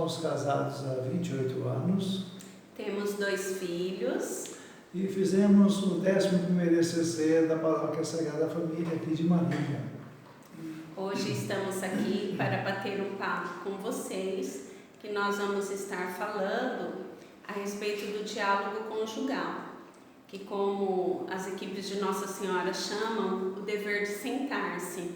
somos casados há 28 anos. Temos 2 filhos. E fizemos o 11º ECC da Paróquia Sagrada Família aqui de Marília. Hoje estamos aqui para bater um papo com vocês, que nós vamos estar falando a respeito do diálogo conjugal, que como as equipes de Nossa Senhora chamam, o dever de sentar-se.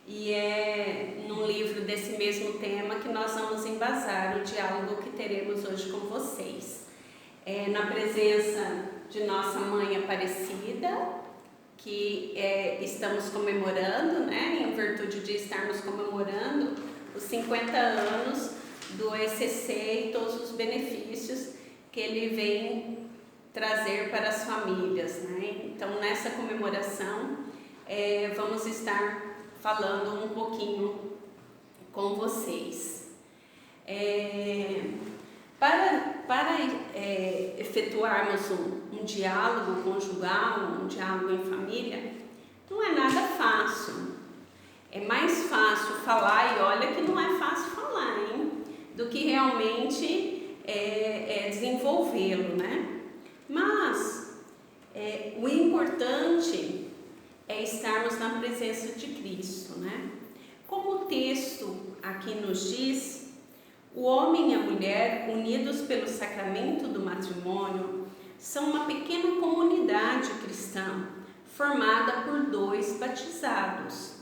E é num livro desse mesmo tema que nós vamos embasar o diálogo que teremos hoje com vocês. Na presença de nossa Mãe Aparecida, que estamos comemorando, né, em virtude de estarmos comemorando os 50 anos do ECC e todos os benefícios que ele vem trazer para as famílias, né? Então, nessa comemoração, vamos estar falando um pouquinho com vocês. Para efetuarmos um diálogo conjugal, um diálogo em família, não é nada fácil. É mais fácil falar, e olha que não é fácil falar, hein? Do que realmente desenvolvê-lo, né? Mas o importante é estarmos na presença de Cristo, né? Como o texto aqui nos diz, o homem e a mulher, unidos pelo sacramento do matrimônio, são uma pequena comunidade cristã, formada por 2 batizados,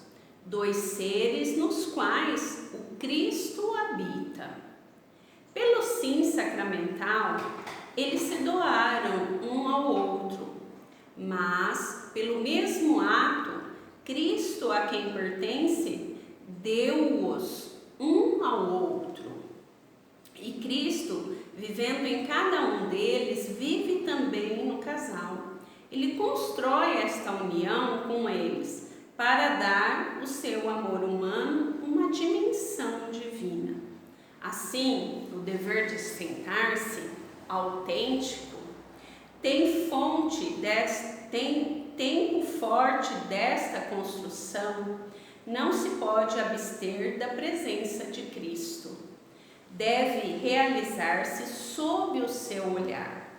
2 seres nos quais o Cristo habita. Pelo sim sacramental, eles se doaram um ao outro, mas, pelo mesmo ato, Cristo, a quem pertence, deu-os um ao outro. E Cristo, vivendo em cada um deles, vive também no casal. Ele constrói esta união com eles para dar o seu amor humano uma dimensão divina. Assim, o dever de sentar-se autêntico tem tempo forte desta construção, não se pode abster da presença de Cristo. Deve realizar-se sob o seu olhar.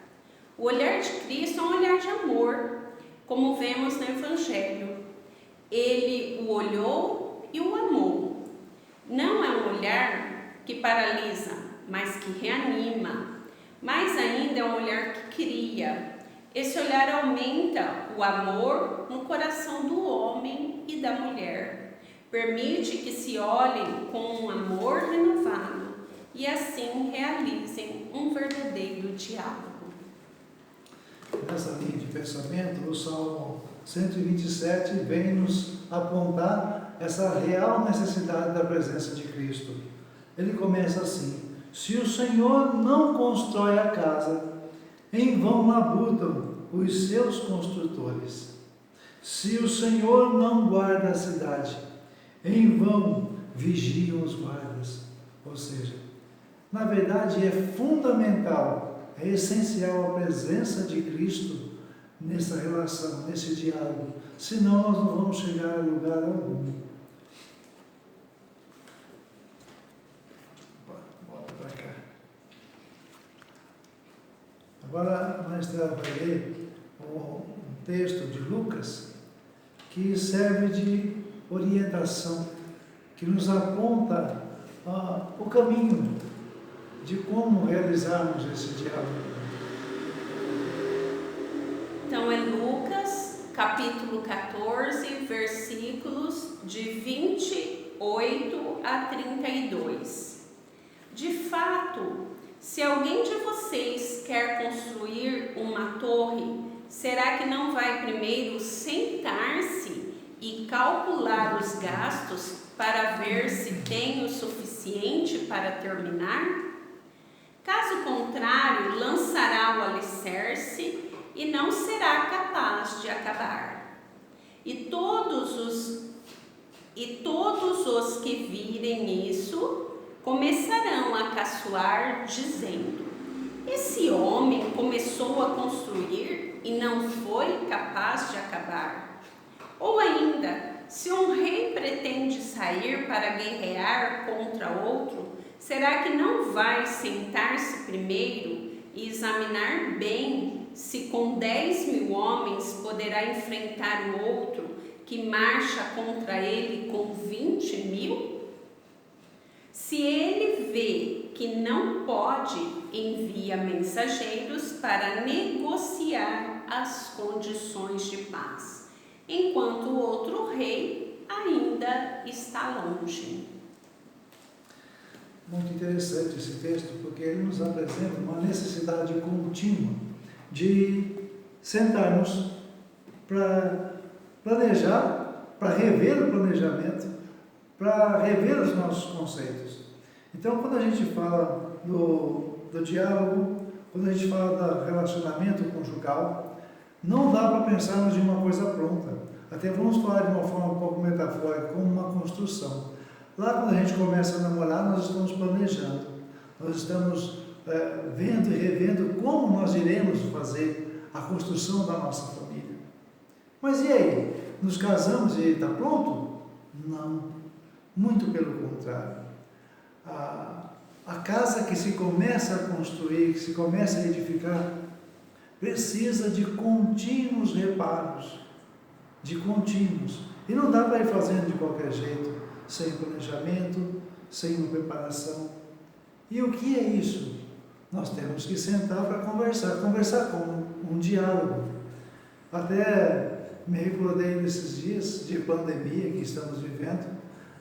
O olhar de Cristo é um olhar de amor, como vemos no Evangelho. Ele o olhou e o amou. Não é um olhar que paralisa, mas que reanima. Mais ainda é um olhar que cria. Esse olhar aumenta o amor no coração do homem e da mulher. Permite que se olhem com um amor renovado e assim realizem um verdadeiro diálogo. Nessa linha de pensamento, o Salmo 127 vem nos apontar essa real necessidade da presença de Cristo. Ele começa assim: se o Senhor não constrói a casa, em vão labutam os seus construtores. Se o Senhor não guarda a cidade, em vão vigiam os guardas. Ou seja, na verdade é fundamental, é essencial a presença de Cristo nessa relação, nesse diálogo. Senão nós não vamos chegar a lugar algum. Volta para cá. Agora a maestra vai ler um texto de Lucas que serve de orientação, que nos aponta o caminho de como realizarmos esse diálogo. Então é Lucas, capítulo 14, versículos de 28 a 32. De fato, se alguém de vocês quer construir uma torre, será que não vai primeiro sentar-se e calcular os gastos para ver se tem o suficiente para terminar? Caso contrário, lançará o alicerce e não será capaz de acabar. E todos os que virem isso começarão a caçoar, dizendo: esse homem começou a construir e não foi capaz de acabar. Ou ainda, se um rei pretende sair para guerrear contra outro, Será que não vai sentar-se primeiro e examinar bem se com 10.000 homens poderá enfrentar o outro que marcha contra ele com 20.000? Se ele vê que não pode, envia mensageiros para negociar as condições de paz, enquanto o outro rei ainda está longe. Muito interessante esse texto, porque ele nos apresenta uma necessidade contínua de sentarmos para planejar, para rever o planejamento, para rever os nossos conceitos. Então, quando a gente fala do diálogo, quando a gente fala do relacionamento conjugal, não dá para pensarmos de uma coisa pronta. Até vamos falar de uma forma um pouco metafórica, como uma construção. Lá, quando a gente começa a namorar, nós estamos planejando, nós estamos vendo e revendo como nós iremos fazer a construção da nossa família. Mas e aí? Nos casamos e está pronto? Não, muito pelo contrário. A casa que se começa a construir, que se começa a edificar, precisa de contínuos reparos, de contínuos. E não dá para ir fazendo de qualquer jeito, sem planejamento, sem uma preparação. E o que é isso? Nós temos que sentar para conversar como um diálogo. Até me recordei nesses dias de pandemia que estamos vivendo.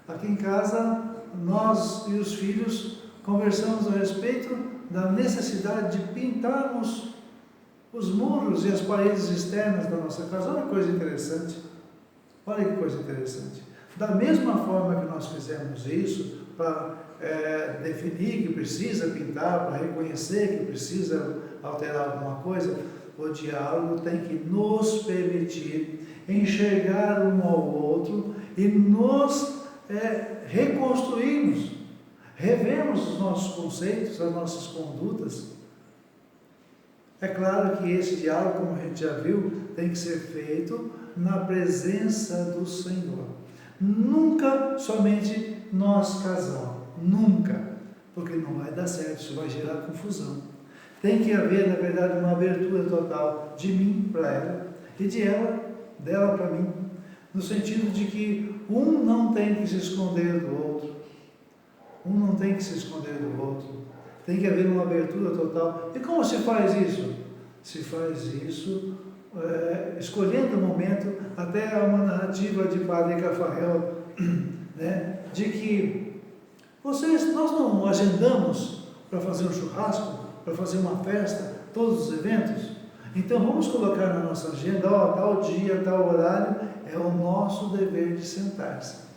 Aqui em casa, nós e os filhos conversamos a respeito da necessidade de pintarmos os muros e as paredes externas da nossa casa. Olha que coisa interessante. Olha que coisa interessante. Da mesma forma que nós fizemos isso, para definir que precisa pintar, para reconhecer que precisa alterar alguma coisa, o diálogo tem que nos permitir enxergar um ao outro e nos reconstruirmos, revemos os nossos conceitos, as nossas condutas. É claro que esse diálogo, como a gente já viu, tem que ser feito na presença do Senhor. Nunca somente nós casal, nunca, porque não vai dar certo, isso vai gerar confusão. Tem que haver, na verdade, uma abertura total de mim para ela e dela para mim, no sentido de que um não tem que se esconder do outro, tem que haver uma abertura total. E como se faz isso? Se faz isso escolhendo o momento, até uma narrativa de Padre Cafarel, né, de que nós não agendamos para fazer um churrasco, para fazer uma festa, todos os eventos. Então vamos colocar na nossa agenda, tal dia, tal horário, é o nosso dever de sentar-se.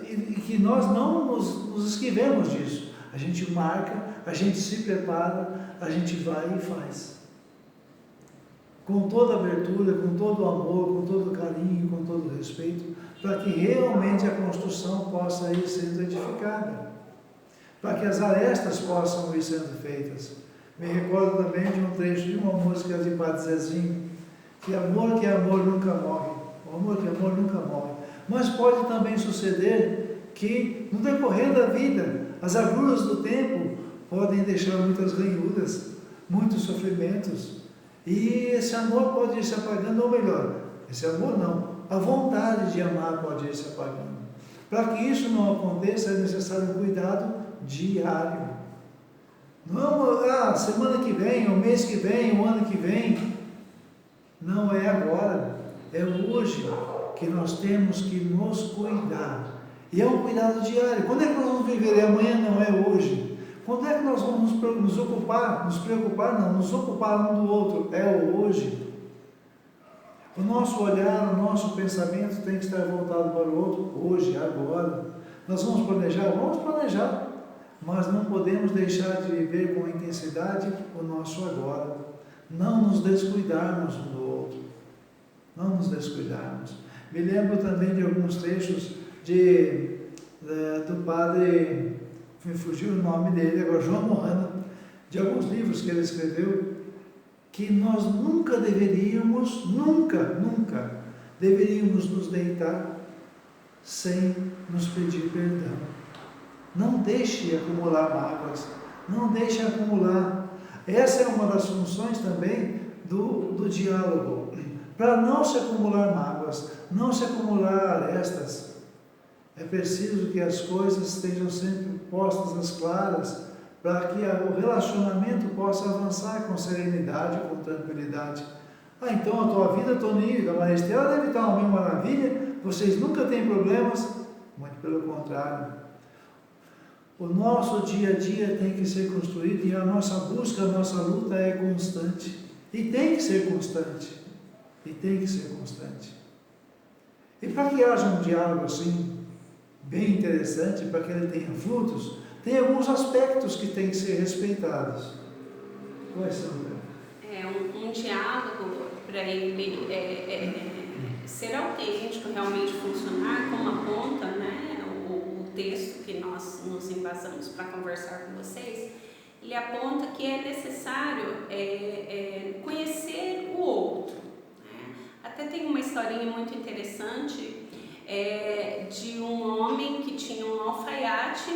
E que nós não nos esquivemos disso. A gente marca, a gente se prepara, a gente vai e faz. Com toda a abertura, com todo o amor, com todo o carinho, com todo o respeito, para que realmente a construção possa ir sendo edificada, para que as arestas possam ir sendo feitas. Me recordo também de um trecho de uma música de Padre Zezinho, que amor nunca morre, o amor que amor nunca morre. Mas pode também suceder que, no decorrer da vida, as agruras do tempo podem deixar muitas ranhuras, muitos sofrimentos, e esse amor pode ir se apagando, ou melhor, esse amor não, a vontade de amar pode ir se apagando. Para que isso não aconteça, é necessário um cuidado diário. Não, semana que vem, o mês que vem, o ano que vem. Não é agora, é hoje que nós temos que nos cuidar. E é um cuidado diário. Quando é que nós vamos viver? Amanhã não é hoje. Quando é que nós vamos nos ocupar um do outro? É o hoje. O nosso olhar, o nosso pensamento tem que estar voltado para o outro, hoje, agora. Nós vamos planejar, mas não podemos deixar de viver com intensidade o nosso agora. Não nos descuidarmos um do outro. Não nos descuidarmos. Me lembro também de alguns trechos do padre, me fugiu o nome dele agora, João Mohana, de alguns livros que ele escreveu, que nós nunca deveríamos nos deitar sem nos pedir perdão. Não deixe acumular mágoas, não deixe acumular. Essa é uma das funções também do diálogo, para não se acumular mágoas, não se acumular arestas. É preciso que as coisas estejam sempre postas às claras, para que o relacionamento possa avançar com serenidade, com tranquilidade. Ah, então a tua vida, Toninho, da Maria Estela, deve estar uma maravilha, vocês nunca têm problemas? Muito pelo contrário. O nosso dia a dia tem que ser construído e a nossa busca, a nossa luta é constante. E tem que ser constante. E tem que ser constante. E para que haja um diálogo assim, bem interessante, para que ele tenha frutos, tem alguns aspectos que têm que ser respeitados. Quais são? Um diálogo, para ele ser autêntico, realmente funcionar, como aponta, né, o texto que nós nos embasamos para conversar com vocês, ele aponta que é necessário conhecer o outro. Né? Até tem uma historinha muito interessante de um homem que tinha um alfaiate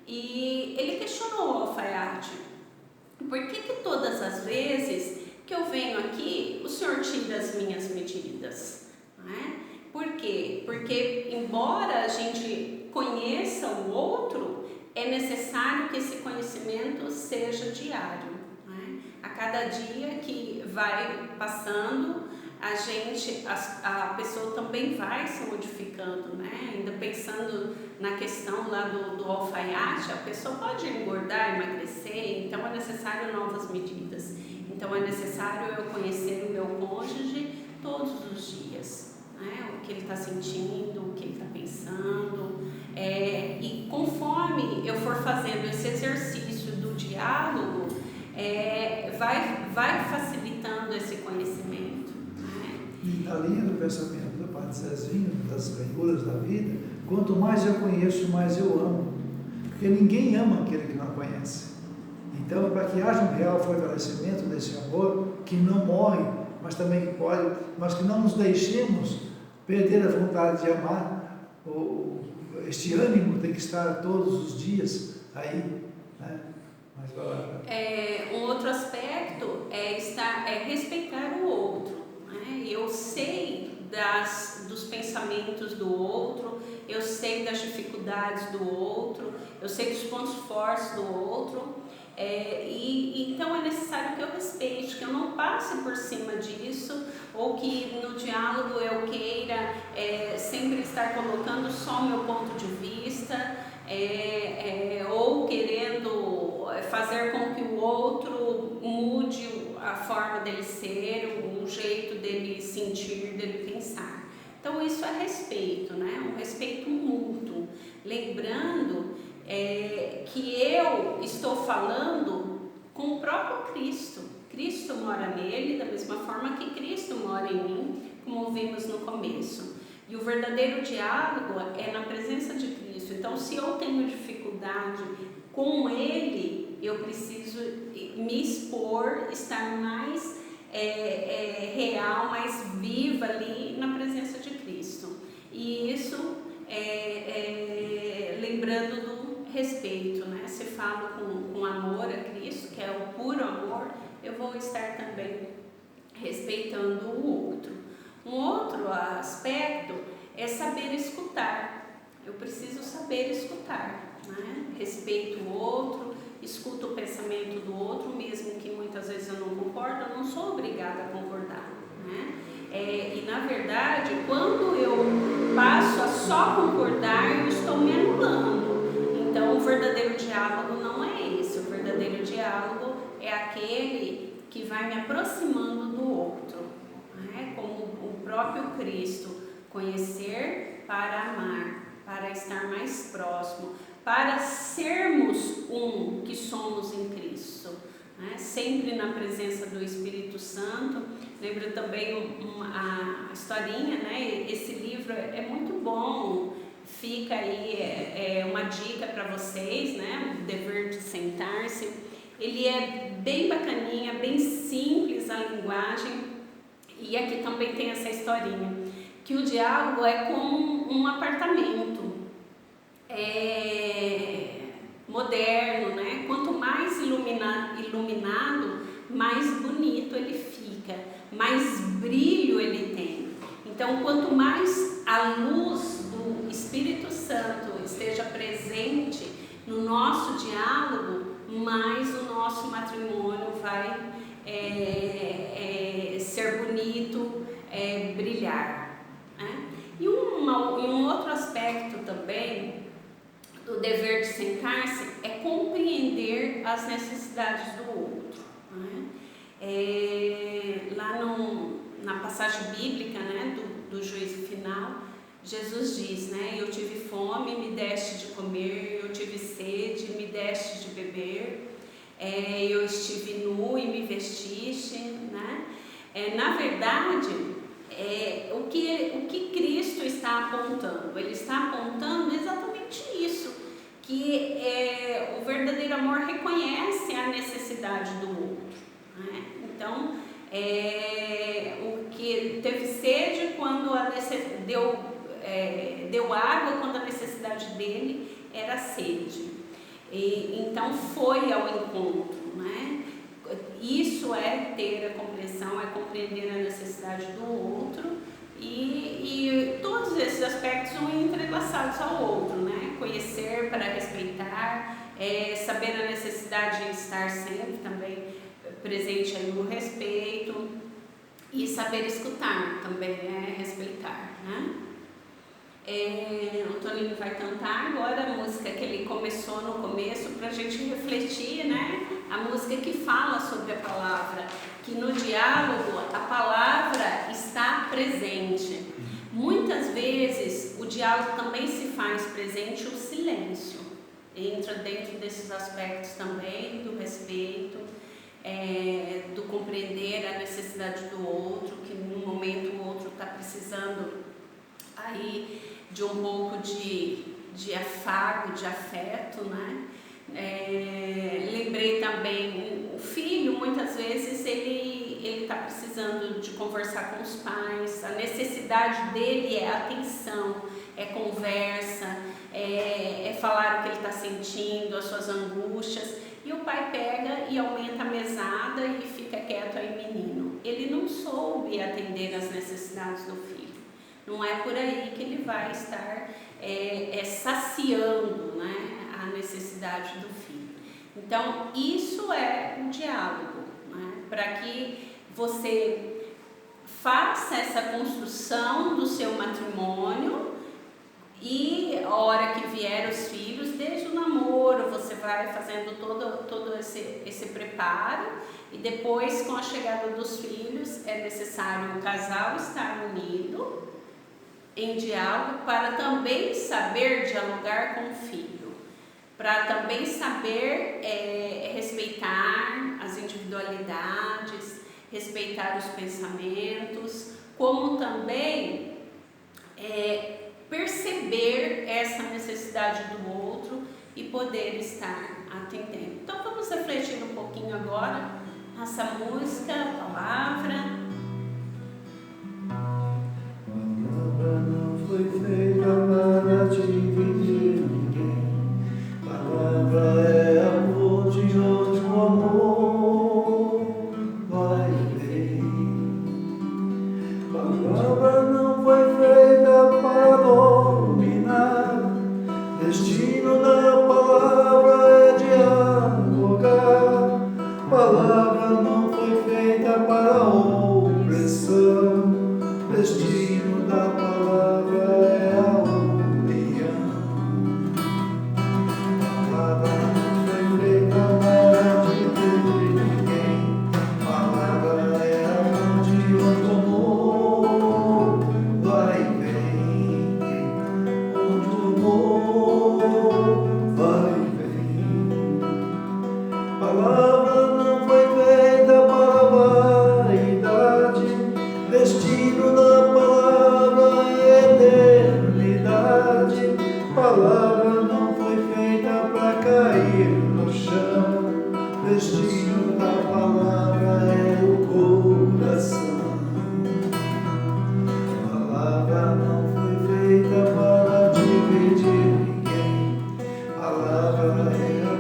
e ele questionou o alfaiate: por que todas as vezes que eu venho aqui, o senhor tira as minhas medidas? Né? Por quê? Porque, embora a gente conheça o outro, é necessário que esse conhecimento seja diário. Né? A cada dia que vai passando, a pessoa também vai se modificando, né? Ainda pensando na questão lá do alfaiate, a pessoa pode engordar, emagrecer, então é necessário novas medidas. Então é necessário eu conhecer o meu cônjuge todos os dias, né? O que ele está sentindo, o que ele está pensando, e conforme eu for fazendo esse exercício do diálogo, vai facilitando esse conhecimento. E na linha do pensamento do Padre Zezinho, das leituras da vida, quanto mais eu conheço, mais eu amo. Porque ninguém ama aquele que não conhece. Então, para que haja um real fortalecimento desse amor, que não morre, mas também pode, mas que não nos deixemos perder a vontade de amar, este ânimo tem que estar todos os dias aí, né? Mas, um outro aspecto é respeitar o outro. Eu sei dos pensamentos do outro, eu sei das dificuldades do outro, eu sei dos pontos fortes do outro, então é necessário que eu respeite, que eu não passe por cima disso, ou que no diálogo eu queira sempre estar colocando só o meu ponto de vista, ou querendo fazer com que o outro mude a forma dele ser, o jeito dele sentir, dele pensar. Então isso é respeito, né? Um respeito mútuo. Lembrando que eu estou falando com o próprio Cristo. Cristo mora nele da mesma forma que Cristo mora em mim, como vimos no começo. E o verdadeiro diálogo é na presença de Cristo. Então, se eu tenho dificuldade com ele, eu preciso me expor, estar mais real, mais viva ali na presença de Cristo. E isso lembrando do respeito, né? Se falo com amor a Cristo, que é o puro amor, eu vou estar também respeitando o outro. Um outro aspecto é saber escutar. Eu preciso saber escutar, né? Respeito o outro, escuto o pensamento do outro, mesmo que muitas vezes eu não concordo, eu não sou obrigada a concordar, né? E na verdade, quando eu passo a só concordar, eu estou me anulando. Então o verdadeiro diálogo não é esse. O verdadeiro diálogo é aquele que vai me aproximando do outro, né? Como o próprio Cristo, conhecer para amar, para estar mais próximo, para sermos um que somos em Cristo, né? Sempre na presença do Espírito Santo. Lembro também a historinha, né? Esse livro é muito bom, fica aí uma dica para vocês, né? O Dever de Sentar-se. Ele é bem bacaninha, bem simples a linguagem, e aqui também tem essa historinha, que o diálogo é como um apartamento. moderno, né? Quanto mais iluminado, mais bonito ele fica, mais brilho ele tem. Então, quanto mais a luz do Espírito Santo esteja presente no nosso diálogo, mais o nosso matrimônio vai ser bonito, brilhar, né? E um outro aspecto também do dever de sentar-se é compreender as necessidades do outro, né? Lá na passagem bíblica, né, do juízo final, Jesus diz, né, eu tive fome, me deste de comer, eu tive sede, me deste de beber, eu estive nu e me vestiste, né? Na verdade, o que Cristo está apontando? Ele está apontando exatamente isso, que o verdadeiro amor reconhece a necessidade do outro, né? Então, o que teve sede quando deu água quando a necessidade dele era sede. Então foi ao encontro, né? Isso é ter a compreensão, é compreender a necessidade do outro, e todos esses aspectos são entrelaçados ao outro, né? Conhecer para respeitar, saber a necessidade de estar sempre também presente aí no respeito, e saber escutar também é respeitar, né? O Toninho vai cantar agora a música que ele começou no começo para a gente refletir, né? A música que fala sobre a palavra, que no diálogo a palavra está presente. Muitas vezes o diálogo também se faz presente, o silêncio entra dentro desses aspectos também, do respeito, do compreender a necessidade do outro, que num momento o outro está precisando aí de um pouco de afago, de afeto, né? Lembrei também, o filho muitas vezes ele está precisando de conversar com os pais, a necessidade dele é atenção, é conversa, é falar o que ele está sentindo, as suas angústias, e o pai pega e aumenta a mesada e fica quieto aí, menino. Ele não soube atender às necessidades do filho. Não é por aí que ele vai estar saciando, né, a necessidade do filho. Então, isso é um diálogo, né, para que você faça essa construção do seu matrimônio, e a hora que vier os filhos, desde o namoro, você vai fazendo todo esse preparo, e depois, com a chegada dos filhos, é necessário o casal estar unido em diálogo para também saber dialogar com o filho, para também saber respeitar as individualidades, respeitar os pensamentos, como também perceber essa necessidade do outro e poder estar atendendo. Então vamos refletir um pouquinho agora nessa música, a palavra. Não foi feita para dividir ninguém. Palavra é amor de outro amor. Vai bem. Palavra não foi feita para dominar. Destino da palavra é dialogar. Palavra não foi feita para opressão. Destino da palavra é a união. Palavra não foi feita para dividir ninguém. Palavra é amor de outro amor. Vai e vem, outro amor. Vai e vem. Palavra não foi feita para vaidade. Destino da palavra é eternidade. Palavra não foi feita para cair no chão. Destino da palavra é o coração. Palavra não foi feita para dividir ninguém. Palavra é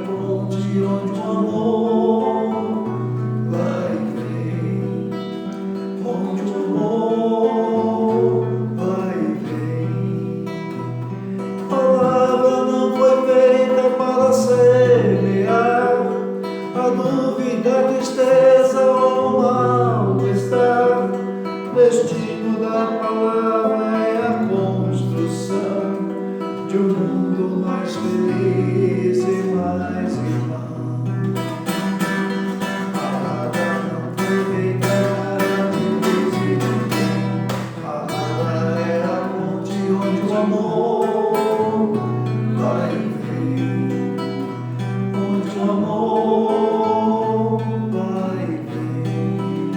amor, Pai, vem.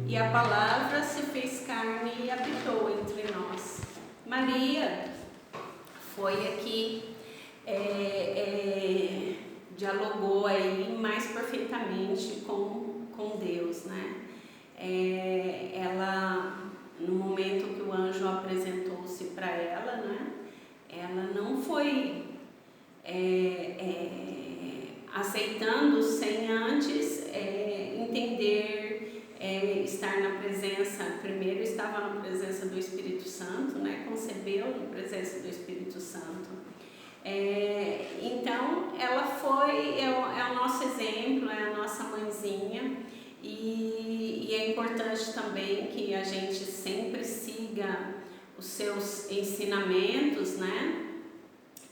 E a palavra se fez carne e habitou entre nós. Maria foi aqui, dialogou aí mais perfeitamente com Deus, né? Ela, no momento que o anjo apresentou-se para ela, né? Ela não foi aceitando sem antes entender, estar na presença. Primeiro estava na presença do Espírito Santo, né? Concebeu na presença do Espírito Santo. Então ela foi, é o nosso exemplo, é a nossa mãezinha, e é importante também que a gente sempre siga os seus ensinamentos, né?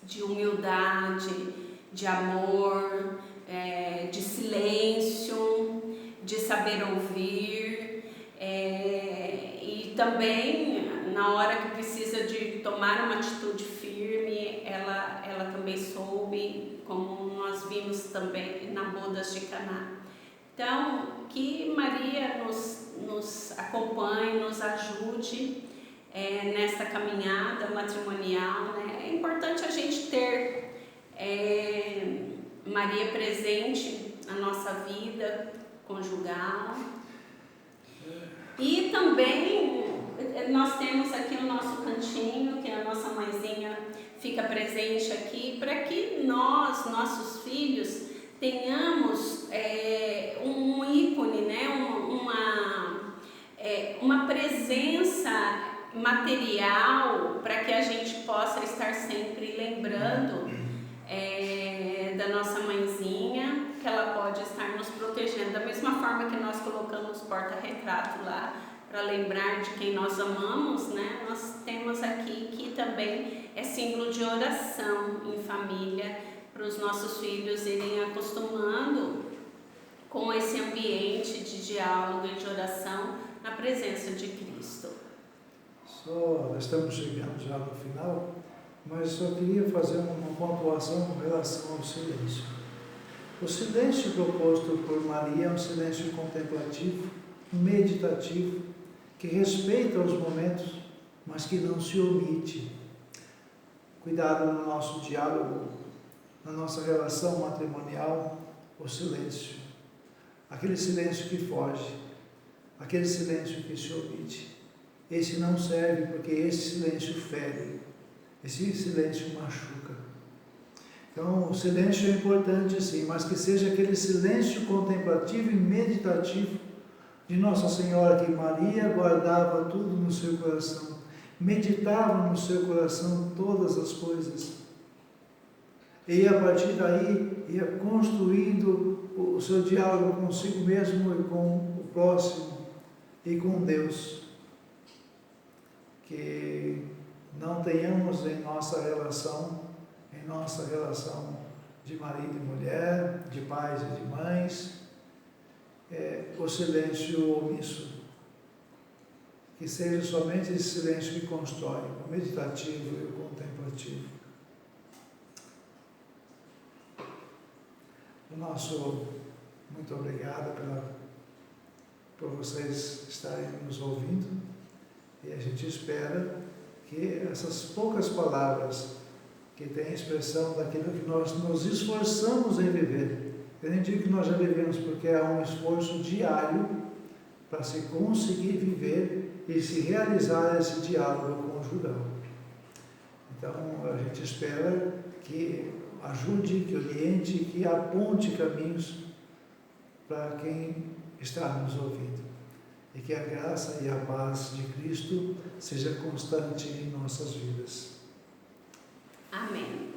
De humildade, de amor, de silêncio, de saber ouvir, e também na hora que precisa de tomar uma atitude firme, ela também soube, como nós vimos também na bodas de Caná. Então, que Maria nos acompanhe, nos ajude nesta caminhada matrimonial, né? É importante a gente ter Maria presente na nossa vida conjugal. E também nós temos aqui o nosso cantinho, que a nossa mãezinha fica presente aqui, para que nós, nossos filhos, tenhamos um ícone, né? Uma presença material, para que a gente possa estar sempre lembrando da nossa mãezinha, que ela pode estar nos protegendo. Da mesma forma que nós colocamos porta-retrato lá, para lembrar de quem nós amamos, né? Nós temos aqui que também é símbolo de oração em família, para os nossos filhos irem acostumando com esse ambiente de diálogo e de oração na presença de Cristo. Nós estamos chegando já no final, mas só queria fazer uma pontuação com relação ao silêncio. O silêncio proposto por Maria é um silêncio contemplativo, meditativo, que respeita os momentos, mas que não se omite. Cuidado no nosso diálogo, na nossa relação matrimonial, o silêncio. Aquele silêncio que foge, aquele silêncio que se omite. Esse não serve, porque esse silêncio fere, esse silêncio machuca. Então, o silêncio é importante sim, mas que seja aquele silêncio contemplativo e meditativo de Nossa Senhora, que Maria guardava tudo no seu coração, meditava no seu coração todas as coisas, e a partir daí ia construindo o seu diálogo consigo mesmo e com o próximo e com Deus. Que não tenhamos em nossa relação de marido e mulher, de pais e de mães, o silêncio omisso. Que seja somente esse silêncio que constrói, o meditativo e o contemplativo. Muito obrigado por vocês estarem nos ouvindo, e a gente espera que essas poucas palavras que têm expressão daquilo que nós nos esforçamos em viver, eu nem digo que nós já vivemos, porque é um esforço diário para se conseguir viver e se realizar esse diálogo conjugal. Então a gente espera que ajude, que oriente, que aponte caminhos para quem está nos ouvindo. E que a graça e a paz de Cristo seja constante em nossas vidas. Amém.